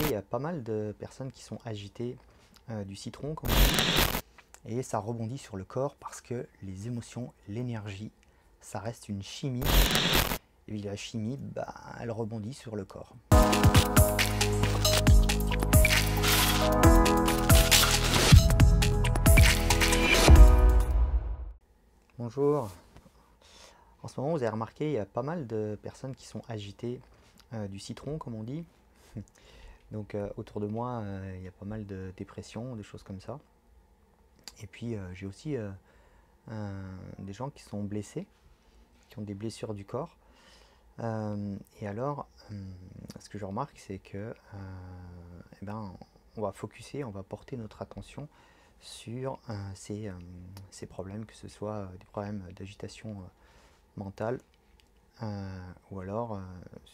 il y a pas mal de personnes qui sont agitées du citron, comme on dit, et ça rebondit sur le corps parce que les émotions, l'énergie, ça reste une chimie, et puis la chimie, bah, elle rebondit sur le corps. Bonjour. En ce moment, vous avez remarqué, il y a pas mal de personnes qui sont agitées du citron, comme on dit. Donc autour de moi, il y a pas mal de dépression, des choses comme ça. Et puis j'ai aussi des gens qui sont blessés, qui ont des blessures du corps. Et alors, ce que je remarque, c'est que eh ben, on va focuser, on va porter notre attention sur ces problèmes, que ce soit des problèmes d'agitation mentale ou alors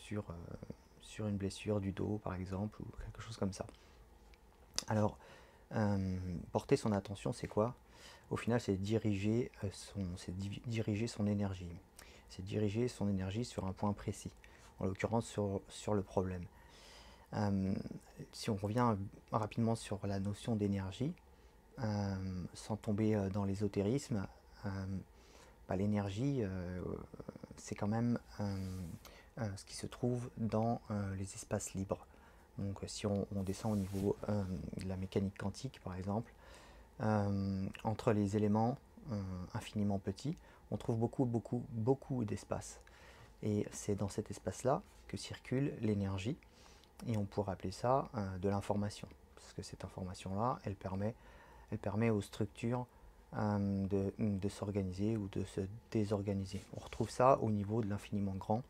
sur une blessure du dos, par exemple, ou quelque chose comme ça. Alors, porter son attention, c'est quoi? Au final, c'est diriger son énergie. C'est diriger son énergie sur un point précis, en l'occurrence sur le problème. Si on revient rapidement sur la notion d'énergie, sans tomber dans l'ésotérisme, l'énergie, c'est quand même ce qui se trouve dans les espaces libres. Donc si on descend au niveau de la mécanique quantique, par exemple, entre les éléments infiniment petits, on trouve beaucoup d'espace. Et c'est dans cet espace-là que circule l'énergie, et on pourrait appeler ça de l'information. Parce que cette information-là, elle permet aux structures de s'organiser ou de se désorganiser. On retrouve ça au niveau de l'infiniment grand,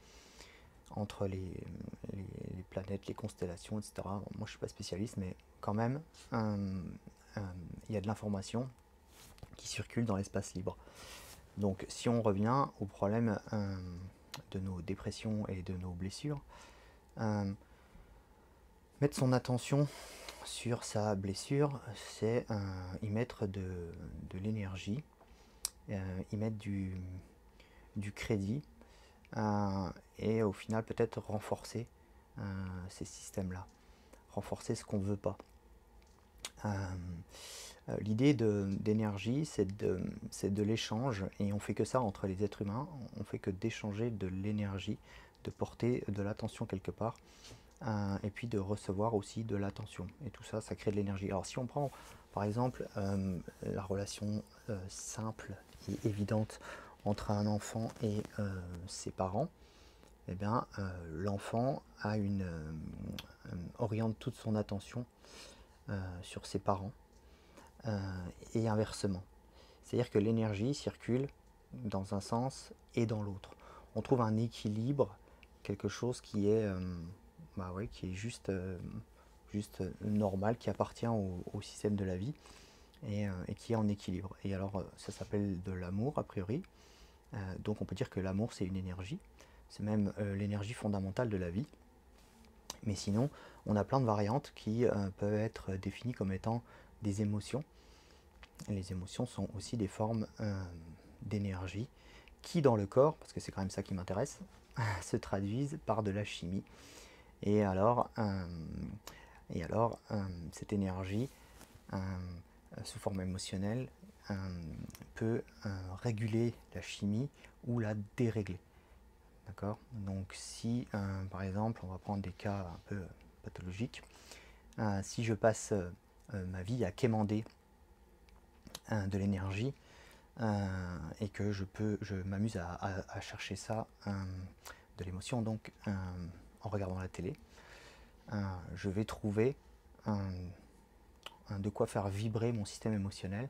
entre les planètes, les constellations, etc. Moi, je ne suis pas spécialiste, mais quand même, il y a de l'information qui circule dans l'espace libre. Donc, si on revient au problème de nos dépressions et de nos blessures, mettre son attention sur sa blessure, c'est y mettre de l'énergie, y mettre du crédit, et au final peut-être renforcer ces systèmes-là, renforcer ce qu'on ne veut pas. L'idée d'énergie, c'est de l'échange, et on fait que ça entre les êtres humains, on fait que d'échanger de l'énergie, de porter de l'attention quelque part, et puis de recevoir aussi de l'attention, et tout ça, ça crée de l'énergie. Alors si on prend par exemple la relation simple et évidente entre un enfant et ses parents, eh bien l'enfant oriente toute son attention sur ses parents, et inversement. C'est-à-dire que l'énergie circule dans un sens et dans l'autre. On trouve un équilibre, quelque chose qui est, qui est juste normal, qui appartient au système de la vie, et qui est en équilibre. Et alors ça s'appelle de l'amour a priori. Donc on peut dire que l'amour, c'est une énergie. C'est même l'énergie fondamentale de la vie. Mais sinon, on a plein de variantes qui peuvent être définies comme étant des émotions. Et les émotions sont aussi des formes d'énergie qui, dans le corps, parce que c'est quand même ça qui m'intéresse, se traduisent par de la chimie. Et alors cette énergie, sous forme émotionnelle, peut réguler la chimie ou la dérégler. D'accord? Donc si, par exemple, on va prendre des cas un peu pathologiques, si je passe ma vie à quémander de l'énergie, et que je m'amuse à chercher ça, de l'émotion, donc en regardant la télé, je vais trouver de quoi faire vibrer mon système émotionnel,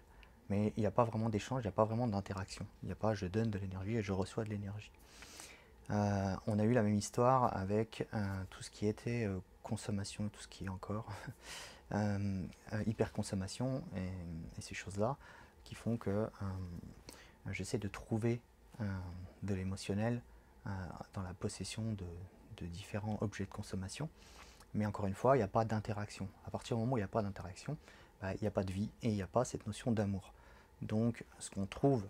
mais il n'y a pas vraiment d'échange, il n'y a pas vraiment d'interaction. Il n'y a pas je donne de l'énergie et je reçois de l'énergie. On a eu la même histoire avec tout ce qui était consommation, tout ce qui est encore hyperconsommation et ces choses-là qui font que j'essaie de trouver de l'émotionnel dans la possession de différents objets de consommation. Mais encore une fois, il n'y a pas d'interaction. À partir du moment où il n'y a pas d'interaction, il n'y a pas de vie et il n'y a pas cette notion d'amour. Donc ce qu'on trouve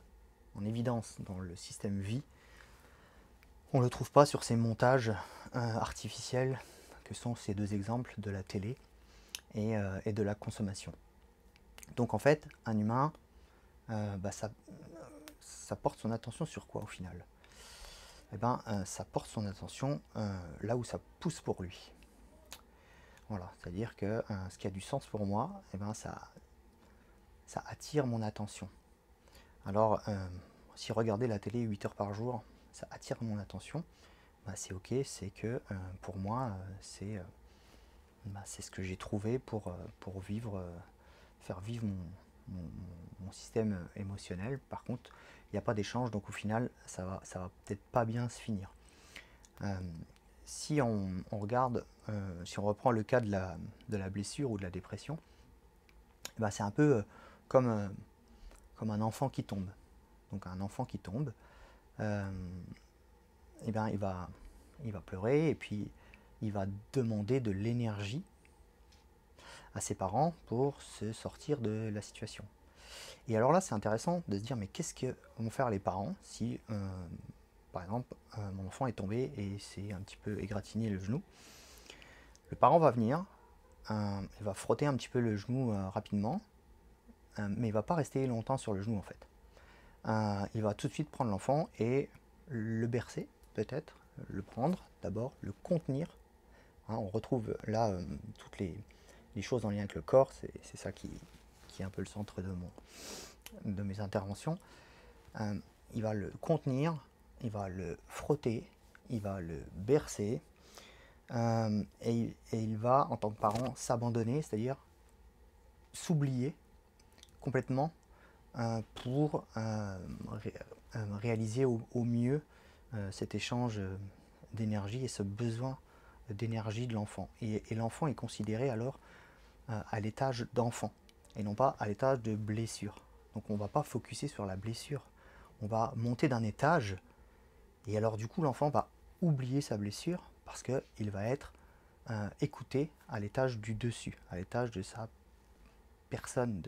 en évidence dans le système vie, on ne le trouve pas sur ces montages artificiels que sont ces deux exemples de la télé et de la consommation. Donc en fait, un humain, ça porte son attention sur quoi au final? Eh ben, ça porte son attention là où ça pousse pour lui. Voilà, c'est-à-dire que ce qui a du sens pour moi, eh ben, ça attire mon attention. Alors, si regarder la télé 8 heures par jour, ça attire mon attention, bah, c'est ok, c'est que pour moi, c'est ce que j'ai trouvé pour vivre, faire vivre mon système émotionnel. Par contre, il n'y a pas d'échange, donc au final, ça va peut-être pas bien se finir. Si on regarde, si on reprend le cas de la blessure ou de la dépression, bah, c'est un peu comme un enfant qui tombe. Donc un enfant qui tombe, eh ben, il va pleurer et puis il va demander de l'énergie à ses parents pour se sortir de la situation. Et alors là, c'est intéressant de se dire, mais qu'est-ce que vont faire les parents si, par exemple, mon enfant est tombé et s'est un petit peu égratigné le genou? Le parent va venir, il va frotter un petit peu le genou rapidement, mais il va pas rester longtemps sur le genou en fait. Il va tout de suite prendre l'enfant et le bercer, peut-être, le prendre d'abord, le contenir. Hein, on retrouve là toutes les choses en lien avec le corps, c'est ça qui est un peu le centre de mes interventions. Il va le contenir, il va le frotter, il va le bercer, et il va, en tant que parent, s'abandonner, c'est-à-dire s'oublier complètement pour réaliser au mieux cet échange d'énergie et ce besoin d'énergie de l'enfant. Et l'enfant est considéré alors à l'étage d'enfant et non pas à l'étage de blessure. Donc on ne va pas focuser sur la blessure, on va monter d'un étage et alors du coup l'enfant va oublier sa blessure parce qu'il va être écouté à l'étage du dessus, à l'étage de sa personne,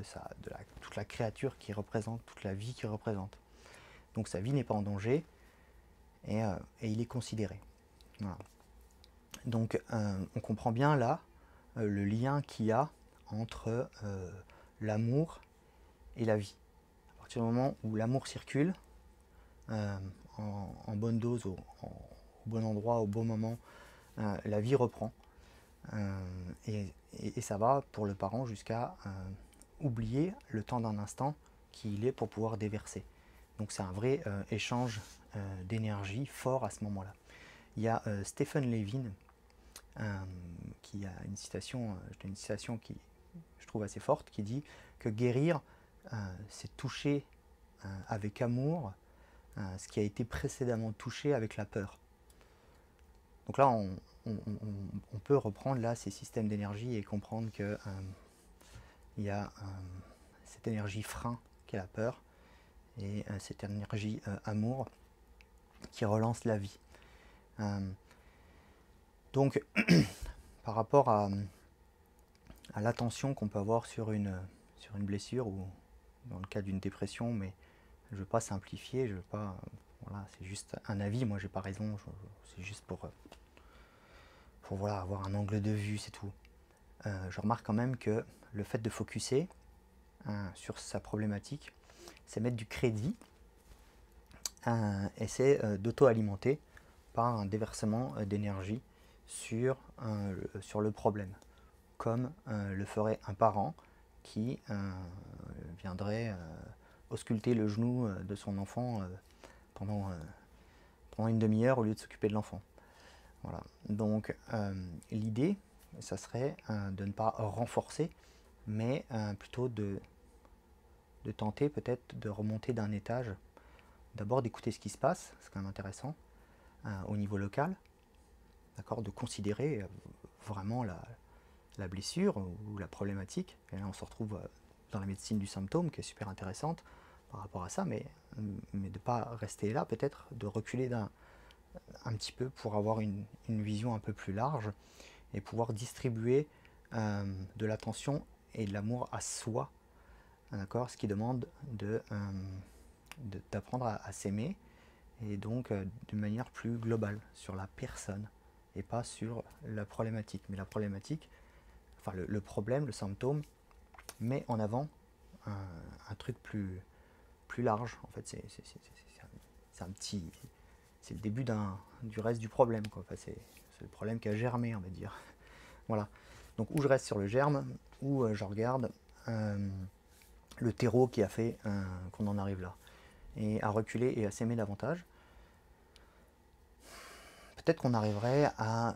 toute la créature qui représente, toute la vie qu'il représente. Donc sa vie n'est pas en danger et il est considéré. Voilà. Donc on comprend bien là le lien qu'il y a entre l'amour et la vie. À partir du moment où l'amour circule en bonne dose, au bon endroit, au bon moment, la vie reprend. Et ça va pour le parent jusqu'à oublier le temps d'un instant qu'il est pour pouvoir déverser. Donc c'est un vrai échange d'énergie fort à ce moment-là. Il y a Stephen Levin qui a une citation qui je trouve assez forte, qui dit que guérir, c'est toucher avec amour ce qui a été précédemment touché avec la peur. Donc là, on peut reprendre là ces systèmes d'énergie et comprendre que il y a cette énergie frein qui est la peur et cette énergie amour qui relance la vie. Donc, par rapport à l'attention qu'on peut avoir sur une blessure ou dans le cas d'une dépression, mais je ne veux pas simplifier, je veux pas, voilà, c'est juste un avis, moi j'ai pas raison, c'est juste pour voilà, avoir un angle de vue, c'est tout. Je remarque quand même que le fait de focuser sur sa problématique, c'est mettre du crédit et c'est d'auto-alimenter par un déversement d'énergie sur le problème, comme le ferait un parent qui viendrait ausculter le genou de son enfant pendant une demi-heure au lieu de s'occuper de l'enfant. Voilà. Donc l'idée, ça serait de ne pas renforcer, mais plutôt de tenter peut-être de remonter d'un étage, d'abord d'écouter ce qui se passe, c'est quand même intéressant, au niveau local, d'accord, de considérer vraiment la blessure ou la problématique. Et là on se retrouve dans la médecine du symptôme qui est super intéressante par rapport à ça, mais de ne pas rester là, peut-être de reculer un petit peu pour avoir une vision un peu plus large et pouvoir distribuer de l'attention et de l'amour à soi, d'accord, ce qui demande d'apprendre à s'aimer et donc d'une manière plus globale sur la personne et pas sur la problématique. Mais la problématique, enfin le problème, le symptôme, met en avant un truc plus large. En fait, c'est un petit, c'est le début du reste du problème, quoi. Enfin, c'est le problème qui a germé, on va dire. Voilà. Donc, où je reste sur le germe, ou je regarde le terreau qui a fait qu'on en arrive là. Et à reculer et à s'aimer davantage, peut-être qu'on arriverait à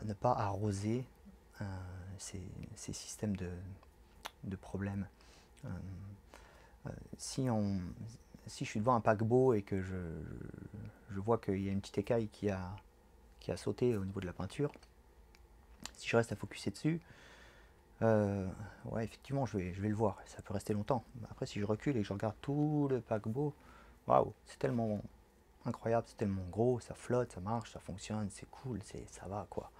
ne pas arroser ces systèmes de problèmes. Si je suis devant un paquebot et que je vois qu'il y a une petite écaille qui a sauté au niveau de la peinture, si je reste à focuser dessus, ouais, effectivement, je vais le voir, ça peut rester longtemps. Après, si je recule et que je regarde tout le paquebot, waouh, c'est tellement incroyable, c'est tellement gros, ça flotte, ça marche, ça fonctionne, c'est cool, ça va, quoi.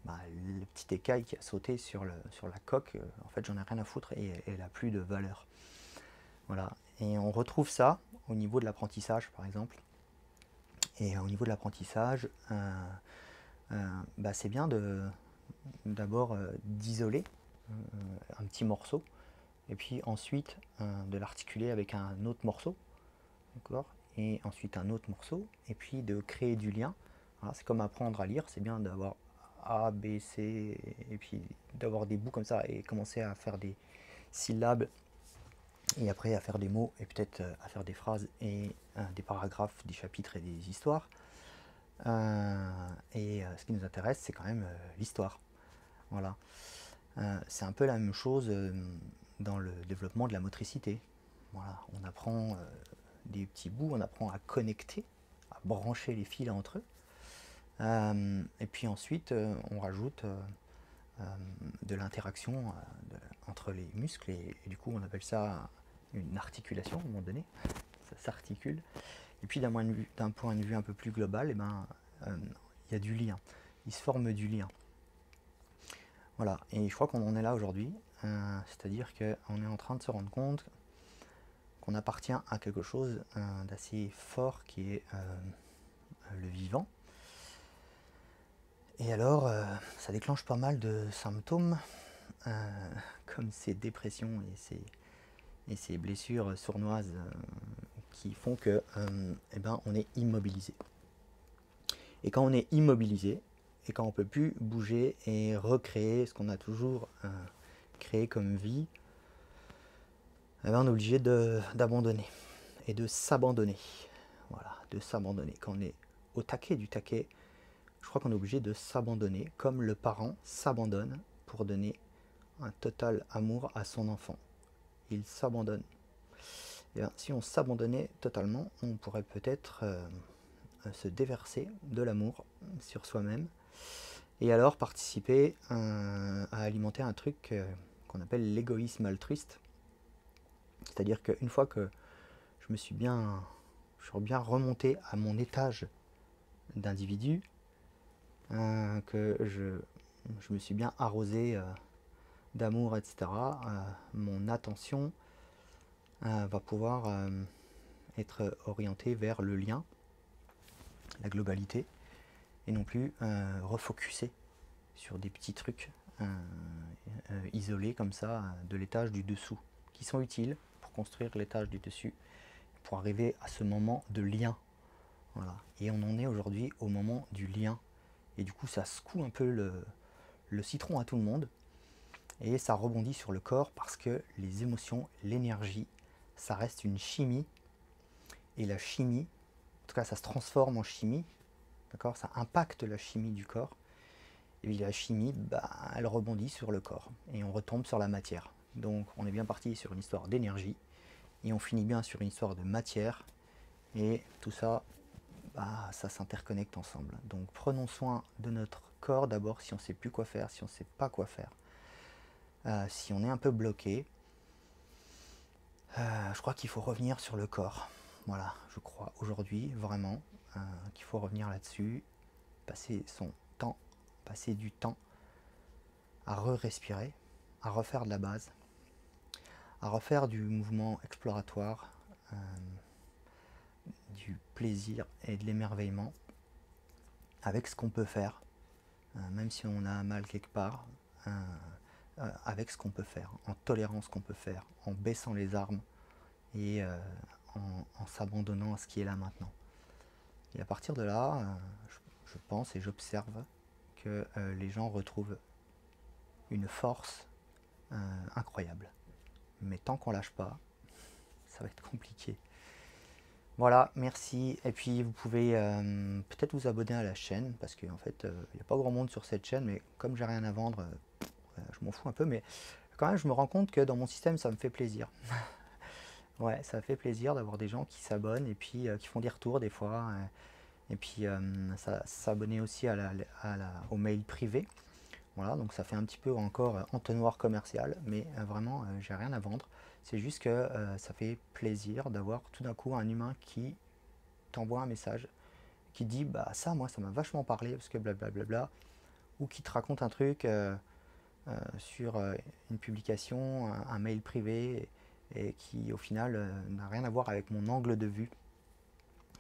Le petit écaille qui a sauté sur la coque, en fait, j'en ai rien à foutre et elle a plus de valeur. Voilà. Et on retrouve ça au niveau de l'apprentissage, par exemple. Et au niveau de l'apprentissage, c'est bien d'abord d'isoler un petit morceau, et puis ensuite de l'articuler avec un autre morceau, d'accord, et ensuite un autre morceau, et puis de créer du lien. Voilà, c'est comme apprendre à lire, c'est bien d'avoir A, B, C, et puis d'avoir des bouts comme ça, et commencer à faire des syllabes, et après à faire des mots, et peut-être à faire des phrases, et des paragraphes, des chapitres et des histoires. Ce qui nous intéresse, c'est quand même l'histoire. Voilà. C'est un peu la même chose dans le développement de la motricité. Voilà. On apprend des petits bouts, on apprend à connecter, à brancher les fils entre eux. Et puis ensuite, on rajoute de l'interaction entre les muscles, et du coup, on appelle ça une articulation à un moment donné. Ça s'articule. Et puis d'un point de vue un peu plus global, il y a du lien. Il se forme du lien. Voilà, et je crois qu'on en est là aujourd'hui, c'est-à-dire qu'on est en train de se rendre compte qu'on appartient à quelque chose d'assez fort qui est le vivant. Et alors, ça déclenche pas mal de symptômes, comme ces dépressions et ces blessures sournoises qui font que on est immobilisé. Et quand on est immobilisé, et quand on ne peut plus bouger et recréer ce qu'on a toujours créé comme vie, on est obligé d'abandonner et de s'abandonner. Voilà, de s'abandonner. Quand on est au taquet du taquet, je crois qu'on est obligé de s'abandonner, comme le parent s'abandonne pour donner un total amour à son enfant. Il s'abandonne. Et si on s'abandonnait totalement, on pourrait peut-être se déverser de l'amour sur soi-même, et alors participer à alimenter un truc qu'on appelle l'égoïsme altruiste. C'est-à-dire qu'une fois que je suis bien remonté à mon étage d'individu, que je me suis bien arrosé d'amour, etc., mon attention va pouvoir être orientée vers le lien, la globalité, et non plus refocuser sur des petits trucs isolés comme ça de l'étage du dessous, qui sont utiles pour construire l'étage du dessus, pour arriver à ce moment de lien. Voilà. Et on en est aujourd'hui au moment du lien. Et du coup, ça secoue un peu le citron à tout le monde, et ça rebondit sur le corps, parce que les émotions, l'énergie, ça reste une chimie, et la chimie, en tout cas ça se transforme en chimie, d'accord, ça impacte la chimie du corps, et la chimie, elle rebondit sur le corps, et on retombe sur la matière. Donc on est bien parti sur une histoire d'énergie, et on finit bien sur une histoire de matière, et tout ça, ça s'interconnecte ensemble. Donc prenons soin de notre corps d'abord, si on ne sait plus quoi faire, si on ne sait pas quoi faire, si on est un peu bloqué, je crois qu'il faut revenir sur le corps. Voilà, je crois aujourd'hui vraiment qu'il faut revenir là-dessus, passer du temps à respirer, à refaire de la base, à refaire du mouvement exploratoire, du plaisir et de l'émerveillement avec ce qu'on peut faire, même si on a mal quelque part, avec ce qu'on peut faire, en tolérant ce qu'on peut faire, en baissant les armes et en s'abandonnant à ce qui est là maintenant. Et à partir de là, je pense et j'observe que les gens retrouvent une force incroyable. Mais tant qu'on lâche pas, ça va être compliqué. Voilà, merci. Et puis vous pouvez peut-être vous abonner à la chaîne, parce qu'en fait, il n'y a pas grand monde sur cette chaîne, mais comme j'ai rien à vendre, je m'en fous un peu, mais quand même, je me rends compte que dans mon système, ça me fait plaisir. Ouais, ça fait plaisir d'avoir des gens qui s'abonnent et puis qui font des retours des fois. Et puis s'abonner aussi au mail privé. Voilà, donc ça fait un petit peu encore entonnoir commercial, mais vraiment, j'ai rien à vendre. C'est juste que ça fait plaisir d'avoir tout d'un coup un humain qui t'envoie un message, qui dit bah ça, moi, ça m'a vachement parlé parce que blablabla, ou qui te raconte un truc sur une publication, un mail privé, et qui au final n'a rien à voir avec mon angle de vue.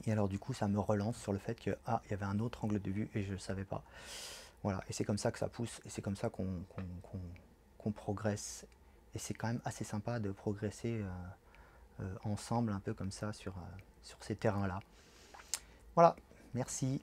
Et alors du coup, ça me relance sur le fait que ah, il y avait un autre angle de vue et je ne savais pas. Voilà, et c'est comme ça que ça pousse, et c'est comme ça qu'on progresse. Et c'est quand même assez sympa de progresser ensemble, un peu comme ça, sur ces terrains-là. Voilà, merci.